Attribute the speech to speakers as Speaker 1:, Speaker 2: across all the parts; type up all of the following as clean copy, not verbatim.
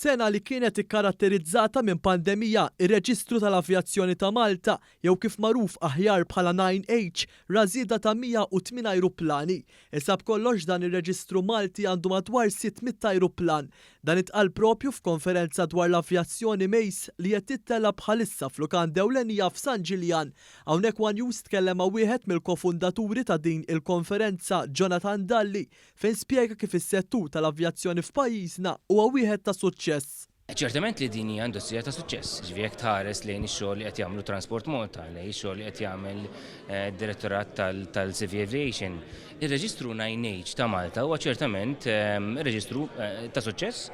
Speaker 1: F'sena li kienet ikkaratterizzata minn pandemija, ir-Reġistru tal-Avjazzjoni ta' Malta, jew kif magħruf aħjar bħala 9H, rażieda ta' 108 ajruplani. Issa b'kollox dan ir-Reġistru Malti għandu madwar 600 ajruplan. Dan itqal propju f'konferenza dwar l-avjazzjoni mejs li qed tittella bħalissa f'Lukan Dewlenija f'San Ġiljan. Hawnhekk One News tkellem ma' wieħed mill-kofundaturi ta' din il-konferenza, Jonathan Dalli, fejn spjega kif is-settur tal-avjazzjoni f'pajjiżna huwa wieħed ta' suċċess.
Speaker 2: Ċertament li din hija industrija ta' suċċess, ġifieri jekk tħares lejn ix-xogħol li qed jagħmlu Transport Malta, lejn ix-xogħol li qed jagħmel direttorat tal-Civil Aviation. Ir-Reġistru 9H ta' Malta huwa ċertament reġistru ta' suċċess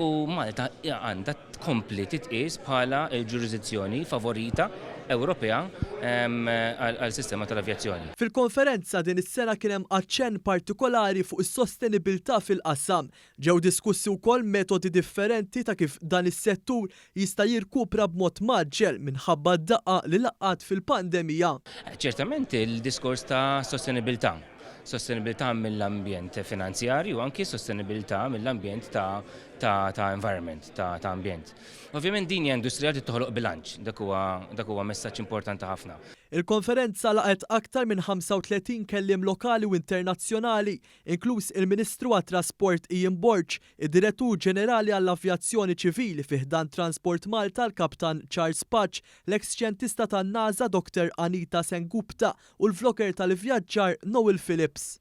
Speaker 2: u Malta għandha tkompli titqies bħala l-ġurisdizzjoni favorita Ewropea għal-sistema tal-avjazzjoni.
Speaker 1: Fil-konferenza din is-sena kien hemm aċċenn partikolari fuq is-sostenibilità fil-qassam. Ġew diskussi wkoll metodi differenti ta' kif dan is-settur jista' jirkupra b'mod maġġel minħabba d-daqqa li laqqat fil-pandemija.
Speaker 2: Ċertament il-diskors ta' sostenibilità. Sostenibilità mill-ambjent finanzjarju u anki sostenibilità mill-ambjent ta' environment, ta' ambjent. Ovvjament din hija industrija li toħloq bilanċ, dak huwa messaġġ importanti ħafna.
Speaker 1: Il-konferenza laqgħet aktar minn 35 kelliem lokali u internazzjonali, inkluż il-Ministru għat-Trasport Ian Borg, id-Direttur Ġenerali għall-Avjazzjoni Ċivili fih dan Transport Malta l-Kaptan Charles Patch, l-ex-xjentista tan-NASA Dr. Anita Sengupta u l-vlogger tal-ivvjaġġar Noel Phillips.